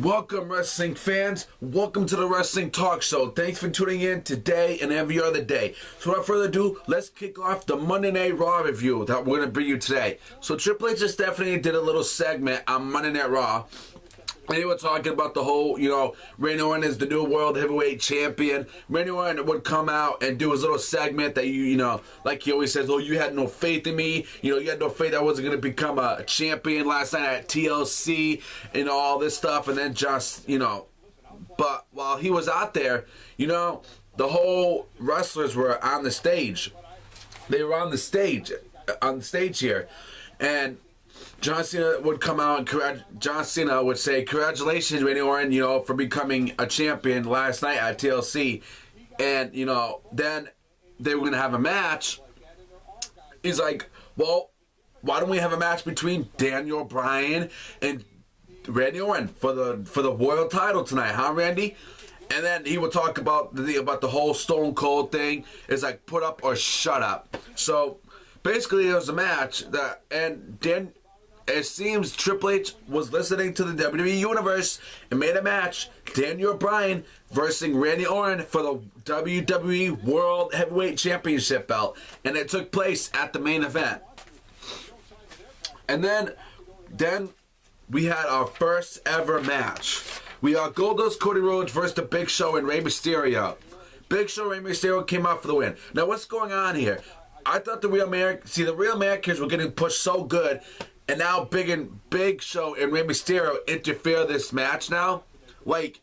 Welcome, wrestling fans. Welcome to the Wrestling Talk Show. Thanks for tuning in today and every other day. So without further ado, let's kick off the Monday Night Raw review that we're going to bring you today. So Triple H and Stephanie did a little segment on Monday Night Raw. And they were talking about the whole, Randy Orton is the new World Heavyweight Champion. Randy Orton would come out and do his little segment that, like he always says, oh, you had no faith in me. You had no faith I wasn't going to become a champion last night at TLC and all this stuff. And then just, but while he was out there, the whole wrestlers were on the stage. They were on the stage here. And John Cena would come out and John Cena would say, congratulations, Randy Orton, for becoming a champion last night at TLC. And, then they were going to have a match. He's like, well, why don't we have a match between Daniel Bryan and Randy Orton for the world title tonight, huh, Randy? And then he would talk about the whole Stone Cold thing. It's like, put up or shut up. So, basically, it was a match it seems Triple H was listening to the WWE Universe and made a match, Daniel Bryan versus Randy Orton for the WWE World Heavyweight Championship belt. And it took place at the main event. And then we had our first ever match. We got Goldust, Cody Rhodes versus the Big Show and Rey Mysterio. Big Show and Rey Mysterio came out for the win. Now, what's going on here? I thought the Real Americans were getting pushed so good. And now Big Show and Rey Mysterio interfere this match now. Like,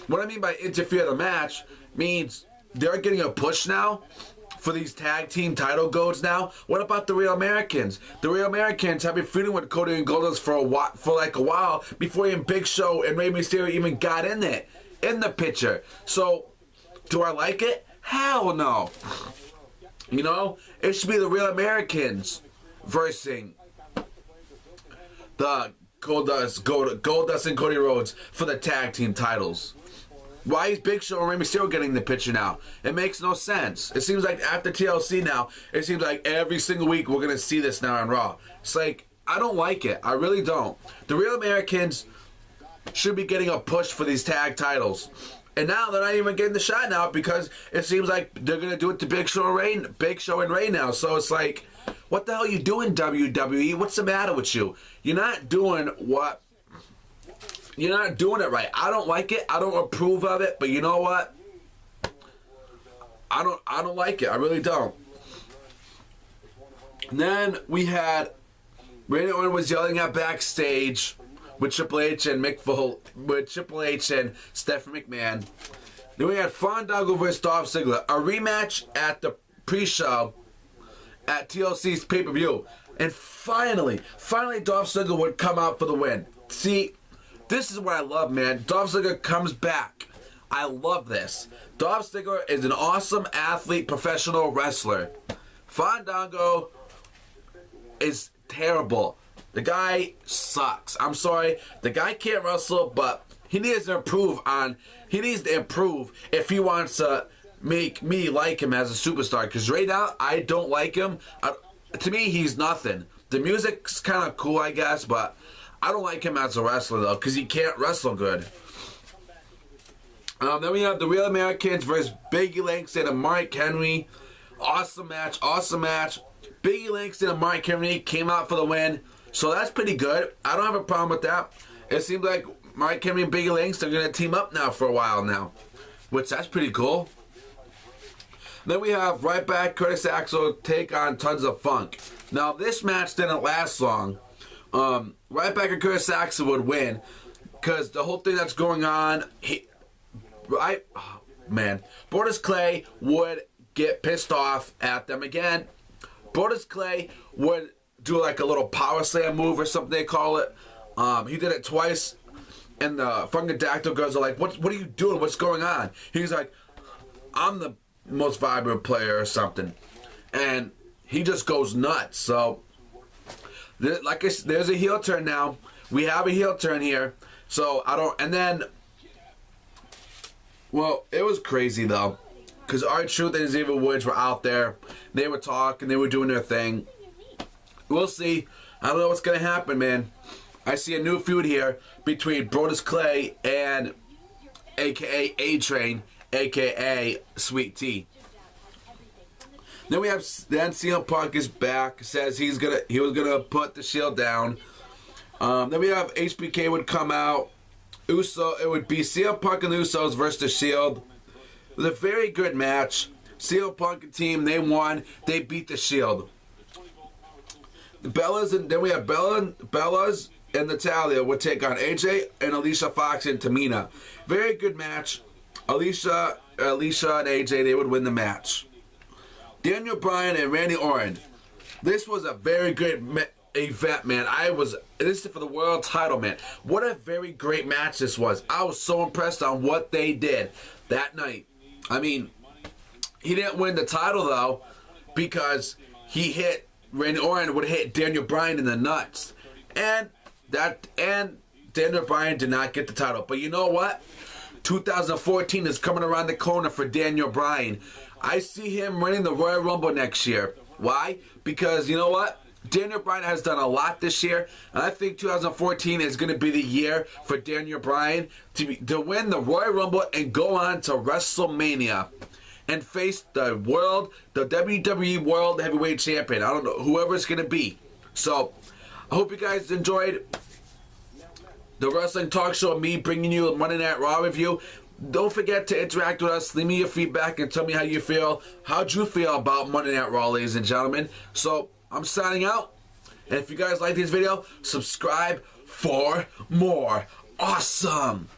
what I mean by interfere the match means they're getting a push now for these tag team title goals now. What about the Real Americans? The Real Americans have been feuding with Cody and Goldust for a while before even Big Show and Rey Mysterio even got in the picture. So, do I like it? Hell no. It should be the Real Americans versus the Goldust and Cody Rhodes for the tag team titles. Why is Big Show and Rey Mysterio getting the picture now? It makes no sense. It seems like after TLC now, it seems like every single week we're going to see this now on Raw. It's like, I don't like it. I really don't. The Real Americans should be getting a push for these tag titles. And now they're not even getting the shot now because it seems like they're going to do it to Big Show and Rey now. So it's like, what the hell are you doing, WWE? What's the matter with you? You're not doing it right. I don't like it. I don't approve of it. But you know what? I don't like it. I really don't. And then we had Randy Orton was yelling at backstage with Triple H and Stephanie McMahon. Then we had Fandango versus Dolph Ziggler, a rematch at the pre-show at TLC's pay-per-view. And finally, Dolph Ziggler would come out for the win. See, this is what I love, man. Dolph Ziggler comes back. I love this. Dolph Ziggler is an awesome athlete, professional wrestler. Fandango is terrible. The guy sucks. I'm sorry. The guy can't wrestle, but he needs to improve if he wants to make me like him as a superstar. Because right now, I don't like him. To me, he's nothing. The music's kind of cool, I guess, but I don't like him as a wrestler, though, because he can't wrestle good. Then we have the Real Americans versus Biggie Langston and Mark Henry. Awesome match. Biggie Langston and Mark Henry came out for the win. So that's pretty good. I don't have a problem with that. It seems like Mark Henry and Biggie Langston are going to team up now for a while now, which that's pretty cool. Then we have Ryback, Curtis Axel take on Tons of Funk. Now, this match didn't last long. Ryback and Curtis Axel would win because the whole thing that's going on, Brodus Clay would get pissed off at them again. Brodus Clay would do like a little power slam move or something they call it. He did it twice, and the Funkadactyl girls are like, what are you doing? What's going on? He's like, I'm the most vibrant player or something. And he just goes nuts. So, there's a heel turn now. We have a heel turn here. So, it was crazy though. Because R-Truth and Xavier Woods were out there. They were talking. They were doing their thing. We'll see. I don't know what's going to happen, man. I see a new feud here between Brodus Clay and a.k.a. A-Train, a.k.a. Sweet Tea. Then CM Punk is back, says he was gonna put the Shield down. Then we have HBK would come out. It would be CM Punk and the Usos versus the Shield. It was a very good match. CM Punk and team, they won. They beat the Shield. The Bellas, and then we have Bellas and Natalya would take on AJ and Alicia Fox and Tamina. Very good match. Alicia and AJ, they would win the match. Daniel Bryan and Randy Orton. This was a very good event, man. This is for the world title, man. What a very great match this was. I was so impressed on what they did that night. I mean, he didn't win the title though, because Randy Orton would hit Daniel Bryan in the nuts, and Daniel Bryan did not get the title. But you know what? 2014 is coming around the corner for Daniel Bryan. I see him winning the Royal Rumble next year. Why? Because you know what? Daniel Bryan has done a lot this year, and I think 2014 is going to be the year for Daniel Bryan to win the Royal Rumble and go on to WrestleMania and face the WWE World Heavyweight Champion. I don't know, whoever it's going to be. So, I hope you guys enjoyed the Wrestling Talk Show, me bringing you a Monday Night Raw review. Don't forget to interact with us. Leave me your feedback and tell me how you feel. How'd you feel about Monday Night Raw, ladies and gentlemen? So, I'm signing out. And if you guys like this video, subscribe for more. Awesome.